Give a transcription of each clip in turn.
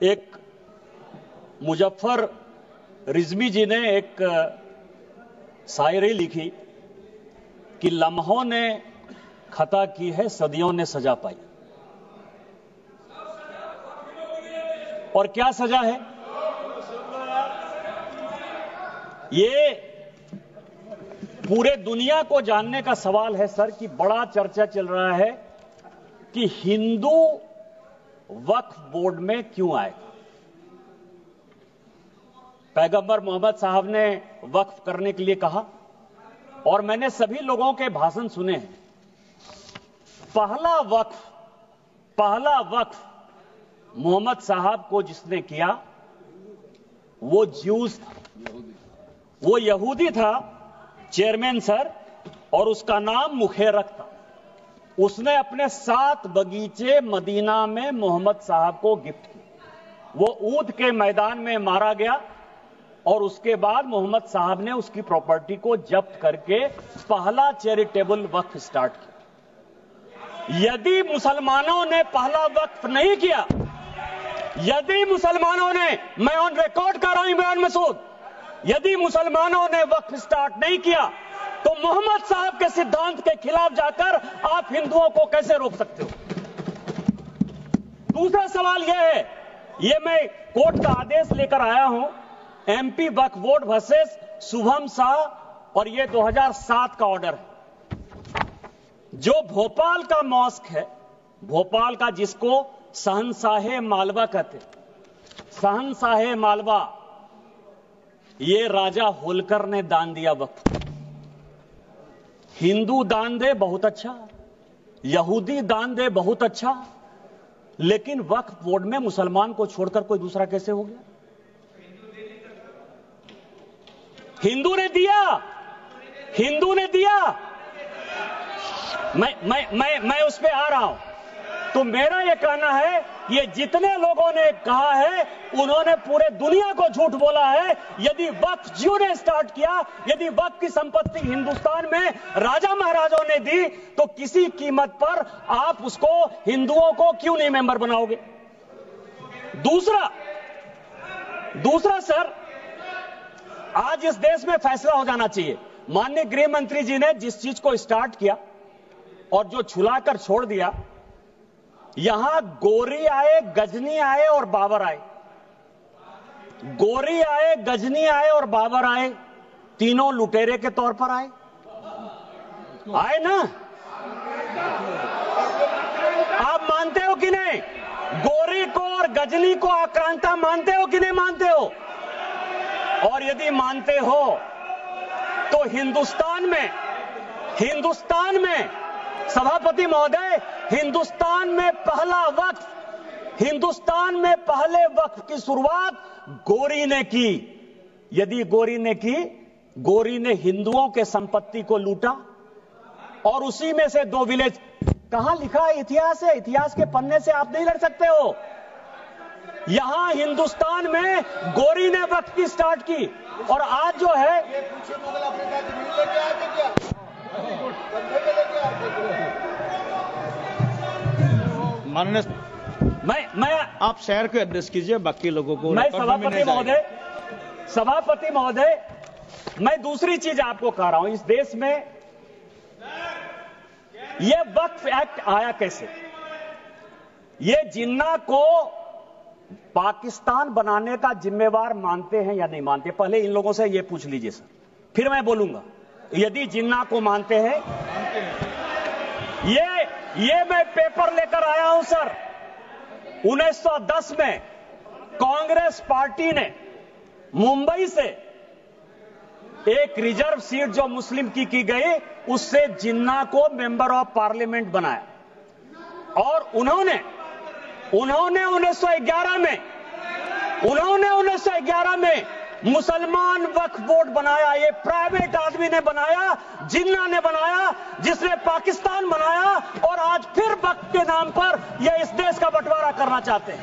एक मुजफ्फर रिजवी जी ने एक शायरी लिखी कि लम्हों ने खता की है, सदियों ने सजा पाई। और क्या सजा है? ये पूरे दुनिया को जानने का सवाल है सर, कि बड़ा चर्चा चल रहा है कि हिंदू वक्फ बोर्ड में क्यों आएगा। पैगंबर मोहम्मद साहब ने वक्फ करने के लिए कहा और मैंने सभी लोगों के भाषण सुने हैं। पहला वक्फ मोहम्मद साहब को जिसने किया वो ज्यूस था, वो यहूदी था चेयरमैन सर, और उसका नाम मुखेरक था। उसने अपने 7 बगीचे मदीना में मोहम्मद साहब को गिफ्ट किए। वो ऊद के मैदान में मारा गया और उसके बाद मोहम्मद साहब ने उसकी प्रॉपर्टी को जब्त करके पहला चैरिटेबल वक्फ स्टार्ट किया। यदि मुसलमानों ने पहला वक्फ नहीं किया, यदि मुसलमानों ने, मैं ऑन रिकॉर्ड कर रहा हूं इमरान मसूद, यदि मुसलमानों ने वक्फ स्टार्ट नहीं किया तो मोहम्मद साहब के सिद्धांत के खिलाफ जाकर आप हिंदुओं को कैसे रोक सकते हो? दूसरा सवाल यह है, यह मैं कोर्ट का आदेश लेकर आया हूं, एमपी वक्फ बोर्ड वर्सेस शुभम शाह, और यह 2007 का ऑर्डर है। जो भोपाल का मॉस्क है, भोपाल का, जिसको शहंशाहे मालवा कहते, शहंशाहे मालवा, ये राजा होलकर ने दान दिया वक्फ। हिंदू दान दे बहुत अच्छा, यहूदी दान दे बहुत अच्छा, लेकिन वक्फ बोर्ड में मुसलमान को छोड़कर कोई दूसरा कैसे हो गया? हिंदू ने दिया, हिंदू ने दिया। मैं उस पे आ रहा हूं। तो मेरा यह कहना है, ये जितने लोगों ने कहा है उन्होंने पूरे दुनिया को झूठ बोला है। यदि वक्फ जियो ने स्टार्ट किया, यदि वक्फ की संपत्ति हिंदुस्तान में राजा महाराजाओं ने दी, तो किसी कीमत पर आप उसको, हिंदुओं को क्यों नहीं मेंबर बनाओगे? दूसरा सर, आज इस देश में फैसला हो जाना चाहिए। माननीय गृह मंत्री जी ने जिस चीज को स्टार्ट किया और जो छुलाकर छोड़ दिया, यहां गोरी आए, गजनी आए और बाबर आए, गोरी आए, गजनी आए और बाबर आए, तीनों लुटेरे के तौर पर आए ना? आप मानते हो कि नहीं? गोरी को और गजनी को आक्रांता मानते हो कि नहीं मानते हो? और यदि मानते हो तो हिंदुस्तान में सभापति महोदय, हिंदुस्तान में पहले वक्फ की शुरुआत गोरी ने की। यदि गोरी ने की, गोरी ने हिंदुओं के संपत्ति को लूटा और उसी में से 2 विलेज, कहां लिखा है? इतिहास है, इतिहास के पन्ने से आप नहीं लड़ सकते हो। यहां हिंदुस्तान में गोरी ने वक्फ की स्टार्ट की, और आज जो है मैं आप शहर को एड्रेस कीजिए, बाकी लोगों को। मैं सभापति महोदय, मैं दूसरी चीज आपको कह रहा हूं, इस देश में यह वक्फ एक्ट आया कैसे? ये जिन्ना को पाकिस्तान बनाने का जिम्मेवार मानते हैं या नहीं मानते? पहले इन लोगों से ये पूछ लीजिए सर, फिर मैं बोलूंगा। यदि जिन्ना को मानते हैं, ये मैं पेपर लेकर आया हूं सर। 1910 में कांग्रेस पार्टी ने मुंबई से एक रिजर्व सीट जो मुस्लिम की गई, उससे जिन्ना को मेंबर ऑफ पार्लियामेंट बनाया, और उन्होंने 1911 में मुसलमान वक्फ बोर्ड बनाया। ये प्राइवेट आदमी ने बनाया, जिन्ना ने बनाया, जिसने पाकिस्तान बनाया, और आज फिर वक्फ के नाम पर ये इस देश का बंटवारा करना चाहते हैं।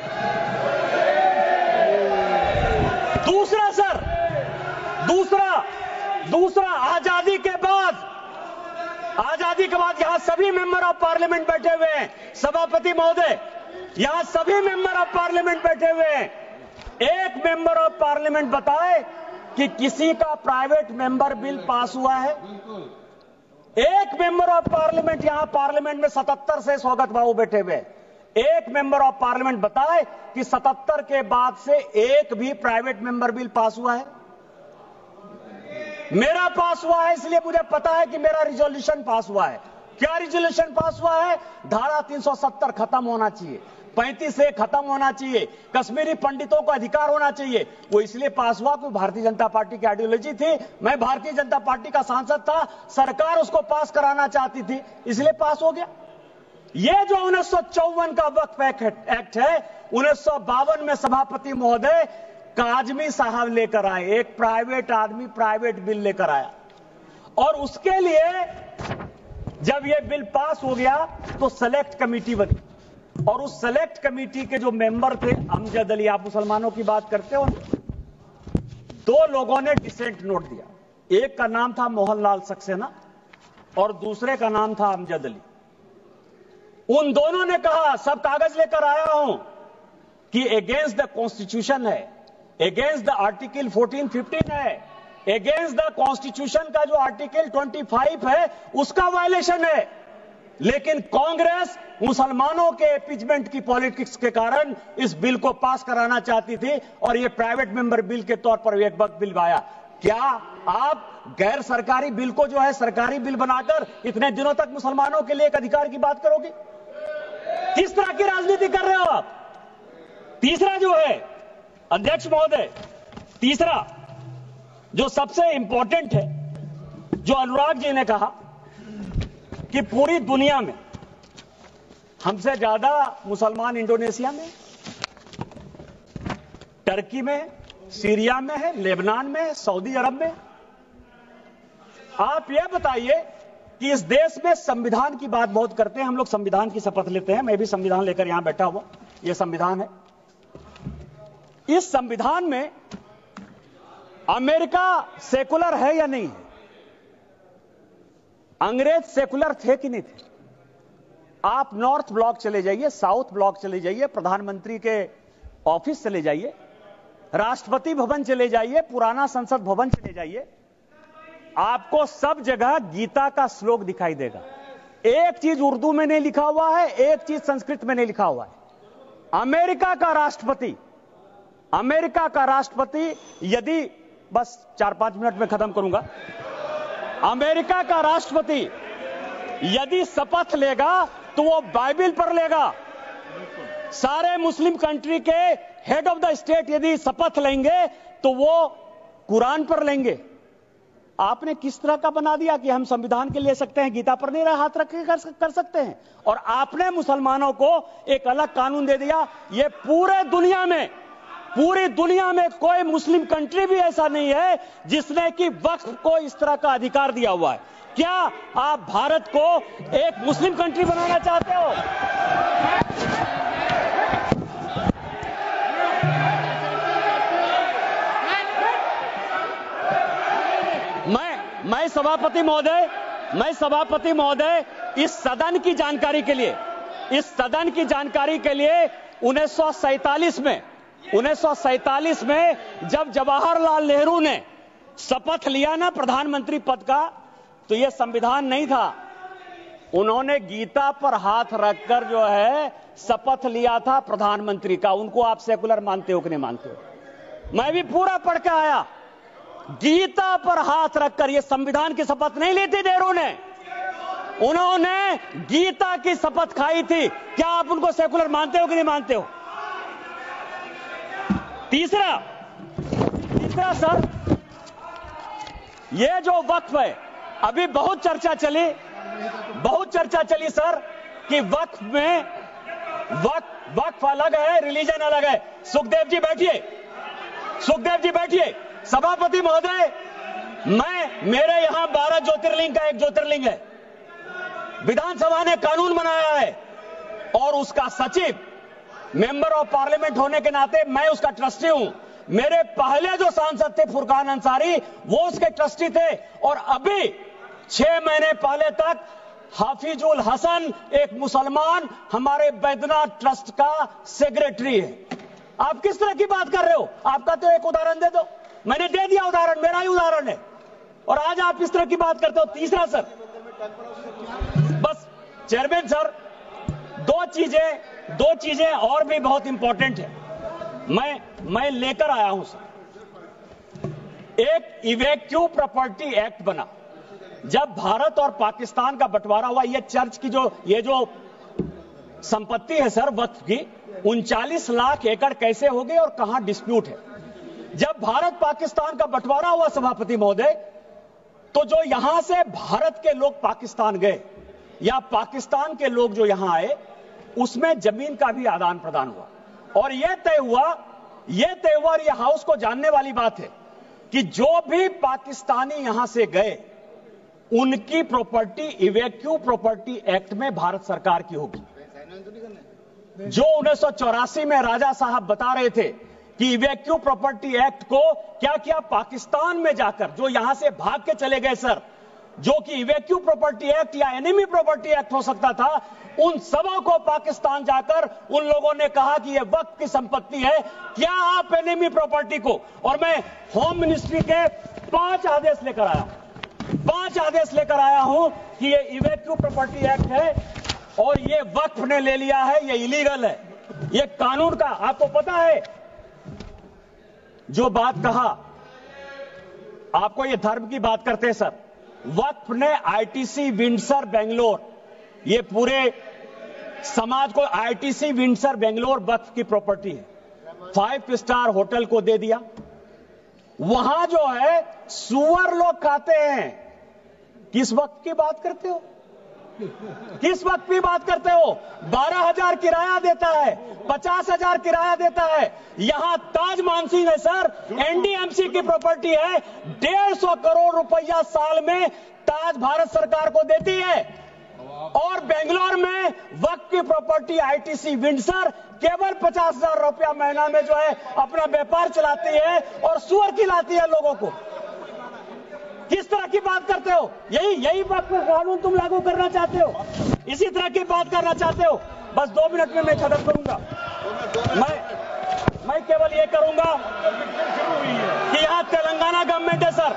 दूसरा आजादी के बाद यहां सभी मेंबर ऑफ पार्लियामेंट बैठे हुए हैं। सभापति महोदय, यहां सभी मेंबर ऑफ पार्लियामेंट बैठे हुए हैं। एक मेंबर ऑफ पार्लियामेंट बताए कि किसी का प्राइवेट मेंबर बिल पास हुआ है? एक मेंबर ऑफ पार्लियामेंट, यहां पार्लियामेंट में 77 से स्वागत बाबू बैठे हुए हैं, एक मेंबर ऑफ पार्लियामेंट बताए कि 77 के बाद से एक भी प्राइवेट मेंबर बिल पास हुआ है? मेरा पास हुआ है, इसलिए मुझे पता है कि मेरा रिजोल्यूशन पास हुआ है। क्या रिजोल्यूशन पास हुआ है? धारा 370 खत्म होना चाहिए, 35 से खत्म होना चाहिए, कश्मीरी पंडितों को अधिकार होना चाहिए। वो इसलिए पास हुआ क्योंकि भारतीय जनता पार्टी की आइडियोलॉजी थी। मैं भारतीय जनता पार्टी का सांसद था, सरकार उसको पास कराना चाहती थी, इसलिए पास हो गया। ये जो 1954 का वक्फ एक्ट है, 1952 में सभापति महोदय काजमी साहब लेकर आए, एक प्राइवेट आदमी प्राइवेट बिल लेकर आया, और उसके लिए जब यह बिल पास हो गया तो सेलेक्ट कमेटी बनी, और उस सेलेक्ट कमेटी के जो मेंबर थे, अमजद अली, आप मुसलमानों की बात करते हो, दो लोगों ने डिसेंट नोट दिया। एक का नाम था मोहनलाल सक्सेना और दूसरे का नाम था अमजद अली। उन दोनों ने कहा, सब कागज लेकर आया हूं, कि अगेंस्ट द कॉन्स्टिट्यूशन है, अगेंस्ट द आर्टिकल 14-15 है, अगेंस्ट द कॉन्स्टिट्यूशन का जो आर्टिकल 25 है उसका वायलेशन है। लेकिन कांग्रेस मुसलमानों के इम्पीचमेंट की पॉलिटिक्स के कारण इस बिल को पास कराना चाहती थी, और यह प्राइवेट मेंबर बिल के तौर पर एक वक्त बिल आया। क्या आप गैर सरकारी बिल को जो है सरकारी बिल बनाकर इतने दिनों तक मुसलमानों के लिए एक अधिकार की बात करोगे? किस तरह की राजनीति कर रहे हो आप? तीसरा जो है अध्यक्ष महोदय, तीसरा जो सबसे इंपॉर्टेंट है, जो अनुराग जी ने कहा कि पूरी दुनिया में हमसे ज्यादा मुसलमान इंडोनेशिया में, टर्की में, सीरिया में है, लेबनान में, सऊदी अरब में। आप यह बताइए कि इस देश में संविधान की बात बहुत करते हैं हम लोग, संविधान की शपथ लेते हैं, मैं भी संविधान लेकर यहां बैठा हुआ, यह संविधान है। इस संविधान में अमेरिका सेकुलर है या नहीं है? अंग्रेज सेकुलर थे कि नहीं थे? आप नॉर्थ ब्लॉक चले जाइए, साउथ ब्लॉक चले जाइए, प्रधानमंत्री के ऑफिस चले जाइए, राष्ट्रपति भवन चले जाइए, पुराना संसद भवन चले जाइए, आपको सब जगह गीता का श्लोक दिखाई देगा। एक चीज उर्दू में नहीं लिखा हुआ है, एक चीज संस्कृत में नहीं लिखा हुआ है। अमेरिका का राष्ट्रपति यदि, बस 4-5 मिनट में खत्म करूंगा, अमेरिका का राष्ट्रपति यदि शपथ लेगा तो वो बाइबिल पर लेगा। सारे मुस्लिम कंट्री के हेड ऑफ द स्टेट यदि शपथ लेंगे तो वो कुरान पर लेंगे। आपने किस तरह का बना दिया कि हम संविधान के ले सकते हैं, गीता पर नहीं हाथ रख के कर सकते हैं, और आपने मुसलमानों को एक अलग कानून दे दिया। ये पूरी दुनिया में कोई मुस्लिम कंट्री भी ऐसा नहीं है जिसने कि वक्फ को इस तरह का अधिकार दिया हुआ है। क्या आप भारत को एक मुस्लिम कंट्री बनाना चाहते हो? मैं सभापति महोदय इस सदन की जानकारी के लिए 1947 में जब जवाहरलाल नेहरू ने शपथ लिया ना प्रधानमंत्री पद का, तो यह संविधान नहीं था। उन्होंने गीता पर हाथ रखकर जो है शपथ लिया था प्रधानमंत्री का। उनको आप सेकुलर मानते हो कि नहीं मानते हो? मैं भी पूरा पढ़ के आया। गीता पर हाथ रखकर, यह संविधान की शपथ नहीं ली थी नेहरू ने, उन्होंने गीता की शपथ खाई थी। क्या आप उनको सेकुलर मानते हो कि नहीं मानते हो? तीसरा सर, यह जो वक्फ है, अभी बहुत चर्चा चली सर कि वक्फ में वक्फ अलग है, रिलीजन अलग है। सुखदेव जी बैठिए। सभापति महोदय, मेरे यहां 12 ज्योतिर्लिंग का एक ज्योतिर्लिंग है। विधानसभा ने कानून बनाया है और उसका सचिव मेंबर ऑफ पार्लियामेंट होने के नाते मैं उसका ट्रस्टी हूं। मेरे पहले जो सांसद थे फुरकान अंसारी, वो उसके ट्रस्टी थे, और अभी 6 महीने पहले तक हाफिजुल हसन एक मुसलमान हमारे बैद्यनाथ ट्रस्ट का सेक्रेटरी है। आप किस तरह की बात कर रहे हो? आपका तो एक उदाहरण दे दो। मैंने दे दिया उदाहरण, मेरा ही उदाहरण है, और आज आप इस तरह की बात करते हो। तीसरा सर, बस चेयरमैन सर, दो चीजें और भी बहुत इंपॉर्टेंट है, मैं लेकर आया हूं सर। एक इवैक्यू प्रॉपर्टी एक्ट बना। जब भारत और पाकिस्तान का बंटवारा हुआ, ये चर्च की ये जो संपत्ति है सर वक्फ की, 39 लाख एकड़ कैसे हो गई और कहां डिस्प्यूट है? जब भारत पाकिस्तान का बंटवारा हुआ सभापति महोदय, तो जो यहां से भारत के लोग पाकिस्तान गए या पाकिस्तान के लोग जो यहां आए, उसमें जमीन का भी आदान प्रदान हुआ और यह तय हुआ, और यह हाउस को जानने वाली बात है कि जो भी पाकिस्तानी यहां से गए उनकी प्रॉपर्टी इवैक्यू प्रॉपर्टी एक्ट में भारत सरकार की होगी। जो 1984 में राजा साहब बता रहे थे कि इवैक्यू प्रॉपर्टी एक्ट को क्या किया, पाकिस्तान में जाकर जो यहां से भाग के चले गए सर, जो कि इवैक्यू प्रॉपर्टी एक्ट या एनिमी प्रॉपर्टी एक्ट हो सकता था, उन सबों को पाकिस्तान जाकर उन लोगों ने कहा कि यह वक्त की संपत्ति है, क्या आप एनिमी प्रॉपर्टी को, और मैं होम मिनिस्ट्री के 5 आदेश लेकर आया हूं कि यह इवैक्यू प्रॉपर्टी एक्ट है और यह वक्फ ने ले लिया है, यह इलीगल है, यह कानून का। आपको पता है जो बात कहा, आपको यह धर्म की बात करते हैं सर, वक्फ ने आईटीसी विंडसर बेंगलोर, ये पूरे समाज को आईटीसी विंडसर बेंगलोर वक्फ की प्रॉपर्टी है, 5 स्टार होटल को दे दिया। वहां जो है सुअर लोग खाते हैं। किस वक्त की बात करते हो? किस वक्त की बात करते हो? 12,000 किराया देता है, 50,000 किराया देता है। यहां ताज मानसिंह है सर, एनडीएमसी की प्रॉपर्टी है, 150 करोड़ रुपया साल में ताज भारत सरकार को देती है। और बेंगलोर में वक्त की प्रॉपर्टी आईटीसी विंडसर केवल 50,000 रुपया महीना में जो है अपना व्यापार चलाती है और सुअर खिलाती है लोगों को। किस तरह की बात करते हो? यही बात पर कानून तुम लागू करना चाहते हो, इसी तरह की बात करना चाहते हो। बस 2 मिनट में मैं खत्म करूंगा। मैं केवल ये करूंगा कि यहां तेलंगाना गवर्नमेंट है सर,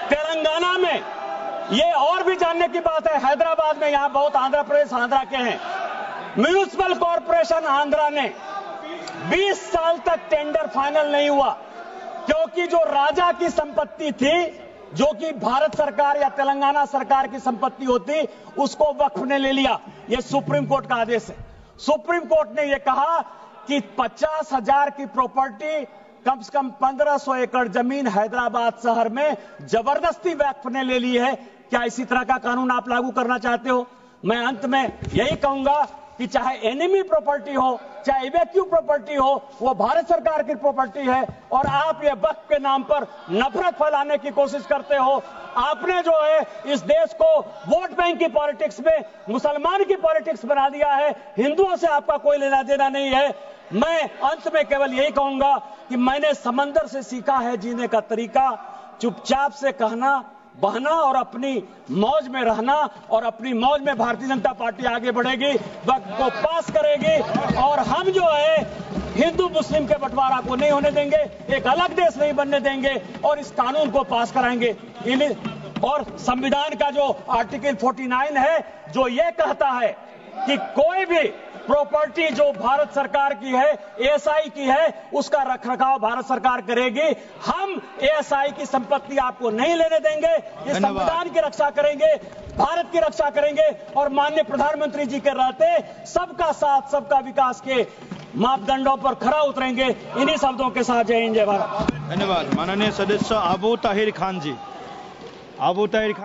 तेलंगाना में ये और भी जानने की बात है, हैदराबाद में यहां बहुत आंध्र प्रदेश आंध्रा के हैं, म्युनिसिपल कॉर्पोरेशन आंध्रा ने 20 साल तक टेंडर फाइनल नहीं हुआ, क्योंकि जो राजा की संपत्ति थी, जो कि भारत सरकार या तेलंगाना सरकार की संपत्ति होती, उसको वक्फ ने ले लिया। यह सुप्रीम कोर्ट का आदेश है। सुप्रीम कोर्ट ने यह कहा कि 50,000 की प्रॉपर्टी, कम से कम 1500 एकड़ जमीन हैदराबाद शहर में जबरदस्ती वक्फ ने ले ली है। क्या इसी तरह का कानून आप लागू करना चाहते हो? मैं अंत में यही कहूंगा कि चाहे एनिमी प्रॉपर्टी हो, चाहे इवैक्यू प्रॉपर्टी हो, वो भारत सरकार की प्रॉपर्टी है और आप ये वक्फ के नाम पर नफरत फैलाने की कोशिश करते हो। आपने जो है इस देश को वोट बैंक की पॉलिटिक्स में मुसलमान की पॉलिटिक्स बना दिया है। हिंदुओं से आपका कोई लेना देना नहीं है। मैं अंत में केवल यही कहूंगा कि मैंने समंदर से सीखा है जीने का तरीका, चुपचाप से कहना, बहना और अपनी मौज में रहना, और अपनी मौज में भारतीय जनता पार्टी आगे बढ़ेगी, वक्त को पास करेगी और हम जो है हिंदू मुस्लिम के बंटवारा को नहीं होने देंगे, एक अलग देश नहीं बनने देंगे और इस कानून को पास कराएंगे। और संविधान का जो आर्टिकल 49 है, जो ये कहता है कि कोई भी प्रॉपर्टी जो भारत सरकार की है, एएसआई की है, उसका रखरखाव भारत सरकार करेगी। हम एएसआई की संपत्ति आपको नहीं लेने देंगे। ये संविधान की रक्षा करेंगे, भारत की रक्षा करेंगे और माननीय प्रधानमंत्री जी के रहते सबका साथ सबका विकास के मापदंडों पर खरा उतरेंगे। इन्हीं शब्दों के साथ जय हिंद, जय भारत। धन्यवाद। माननीय सदस्य आबू ताहिर खान जी। आबू ताहिर खान।